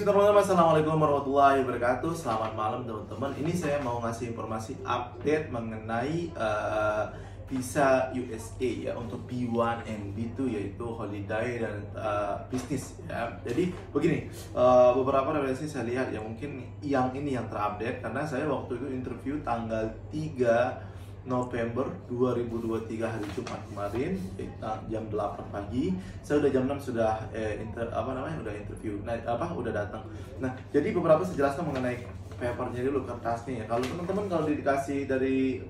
Bismillahirrahmanirrahim. Assalamualaikum warahmatullahi wabarakatuh. Selamat malam teman-teman. Ini saya mau ngasih informasi update mengenai visa USA ya untuk B1 and B2 yaitu holiday dan bisnis ya. Jadi begini, beberapa referensi saya lihat ya, mungkin yang ini yang terupdate karena saya waktu itu interview tanggal 3 November 2023 hari Jumat kemarin jam 8 pagi. Saya udah jam 6 sudah udah interview. Nah, udah datang. Nah, jadi beberapa saya jelaskan mengenai papernya dulu, kertasnya ya. Kalau teman-teman kalau dikasih dari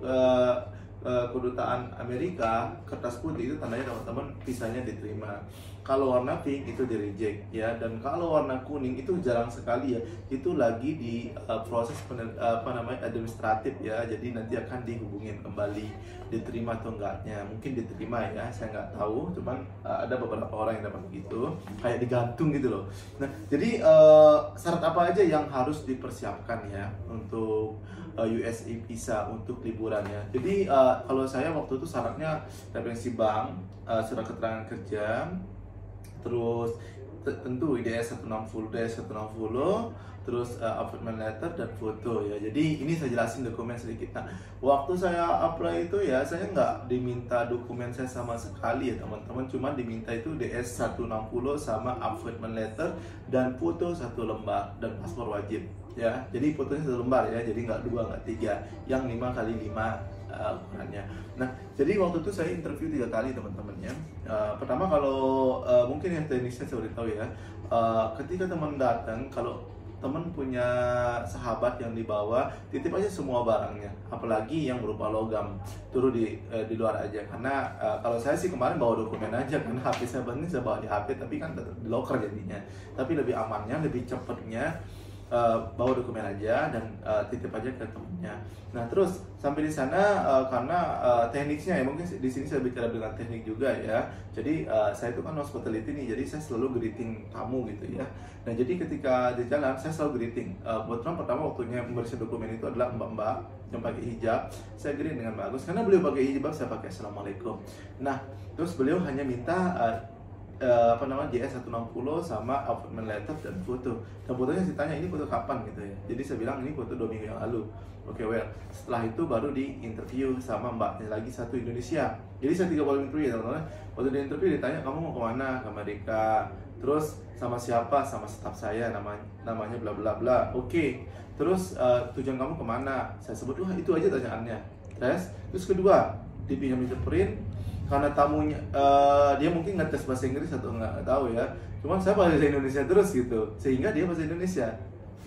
kedutaan Amerika kertas putih itu tandanya teman-teman visanya diterima. Kalau warna pink itu di reject ya, dan kalau warna kuning itu jarang sekali ya, itu lagi di proses administratif ya, jadi nanti akan dihubungin kembali diterima atau enggaknya. Mungkin diterima ya, saya nggak tahu, cuman ada beberapa orang yang dapat begitu, kayak digantung gitu loh. Nah, jadi syarat apa aja yang harus dipersiapkan ya untuk USA visa untuk liburan ya. Jadi kalau saya waktu itu syaratnya referensi bank, surat keterangan kerja, terus tentu IDS 160, DS 160, terus appointment letter dan foto ya. Jadi ini saya jelasin dokumen sedikit. Nah, waktu saya apply itu ya, saya nggak diminta dokumen saya sama sekali ya teman-teman, cuma diminta itu DS 160 sama appointment letter dan foto 1 lembar dan paspor wajib ya. Jadi fotonya 1 lembar ya, jadi nggak 2 nggak 3, yang 5x5 ukurannya. Nah, jadi waktu itu saya interview 3 kali teman-teman ya. Pertama kalau mungkin yang teknisnya saya udah tahu ya, ketika teman datang, kalau teman punya sahabat yang dibawa, titip aja semua barangnya, apalagi yang berupa logam, turun di luar aja. Karena kalau saya sih kemarin bawa dokumen aja, karena HP saya penting saya bawa di HP, tapi kan tetap di locker jadinya. Tapi lebih amannya, lebih cepatnya bawa dokumen aja dan titip aja ke temennya. Nah, terus sampai di sana karena tekniknya ya, mungkin di sini saya bicara dengan teknik juga ya. Jadi saya itu kan hospitality nih, jadi saya selalu greeting tamu gitu ya. Nah, jadi ketika di jalan saya selalu greeting. Kebetulan pertama waktunya membersih dokumen itu adalah mbak-mbak yang pakai hijab. Saya greeting dengan bagus karena beliau pakai hijab, saya pakai assalamualaikum. Nah, terus beliau hanya minta JS 160 sama appointment letter dan foto. Dan fotonya saya tanya, ini foto kapan gitu ya. Jadi saya bilang ini foto 2 minggu yang lalu. Oke, well. Setelah itu baru di interview sama mbaknya lagi satu Indonesia. Jadi saya 3 kali interview ya teman-teman. Waktu di interview ditanya, kamu mau kemana? Ke Amerika. Terus sama siapa? Sama staff saya, namanya bla bla bla. Oke. Terus tujuan kamu kemana? Saya sebut, wah itu aja tanyaannya. Terus kedua, dipinjam print. Karena tamunya dia mungkin ngetes bahasa Inggris atau nggak tahu ya, cuman saya bahasa Indonesia terus gitu, sehingga dia bahasa Indonesia.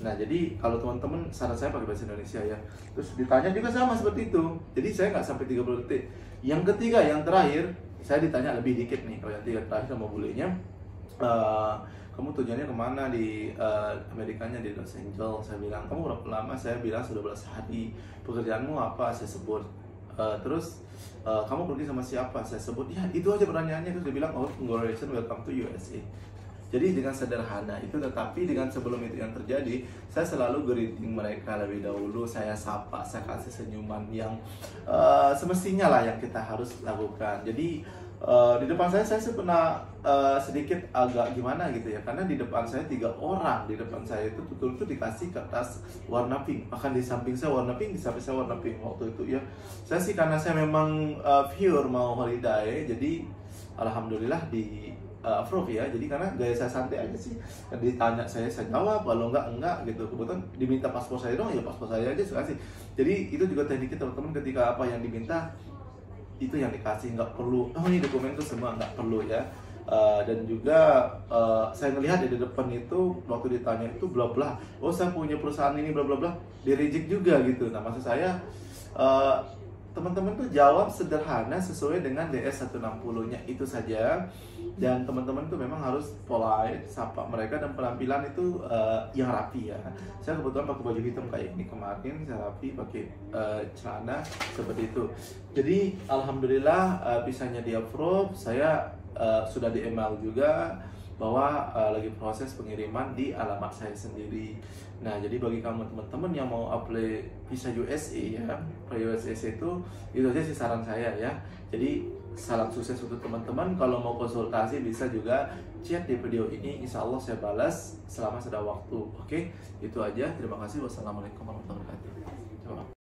Nah, jadi kalau teman-teman saran saya pakai bahasa Indonesia ya. Terus ditanya juga sama seperti itu, jadi saya nggak sampai 30 detik. Yang ketiga, yang terakhir, saya ditanya lebih dikit nih. Kalau yang 3 terakhir sama bulenya, kamu tujuannya kemana di Amerikanya, di Los Angeles? Saya bilang, kamu berapa lama? Saya bilang sudah 12 hari. Pekerjaanmu apa? Saya sebut. Terus kamu pergi sama siapa? Saya sebut. Ya, itu aja pertanyaannya. Terus dia bilang, oh, congratulations, welcome to USA. Jadi dengan sederhana itu, tetapi dengan sebelum itu yang terjadi, saya selalu greeting mereka lebih dahulu. Saya sapa, saya kasih senyuman yang semestinya lah yang kita harus lakukan. Jadi di depan saya pernah sedikit agak gimana gitu ya, karena di depan saya 3 orang di depan saya itu betul-betul dikasih kertas warna pink, bahkan di samping saya warna pink, di samping saya warna pink waktu itu ya. Saya sih karena saya memang pure mau holiday, jadi alhamdulillah di approve ya. Jadi karena gaya saya santai aja sih, ditanya saya jawab, kalau enggak gitu. Kebetulan diminta paspor saya dong, ya paspor saya aja saya kasih. Jadi itu juga tekniknya teman-teman, ketika apa yang diminta itu yang dikasih, nggak perlu oh ini dokumen itu semua, nggak perlu ya. Dan juga saya ngelihat di depan itu waktu ditanya itu bla bla, oh saya punya perusahaan ini bla bla bla, di reject juga gitu. Nah, maksud saya teman-teman tuh jawab sederhana sesuai dengan DS 160-nya itu saja. Dan teman-teman tuh memang harus polite, sapa mereka, dan penampilan itu yang rapi ya. Saya kebetulan pakai baju hitam kayak ini kemarin, saya rapi pakai celana seperti itu. Jadi alhamdulillah visanya di approve. Saya sudah di email juga bahwa lagi proses pengiriman di alamat saya sendiri. Nah, jadi bagi kamu teman-teman yang mau apply visa USA ya, USA itu aja sih saran saya ya. Jadi salam sukses untuk teman-teman. Kalau mau konsultasi bisa juga chat di video ini, insya Allah saya balas selama ada waktu. Oke, itu aja. Terima kasih. Wassalamualaikum warahmatullahi wabarakatuh.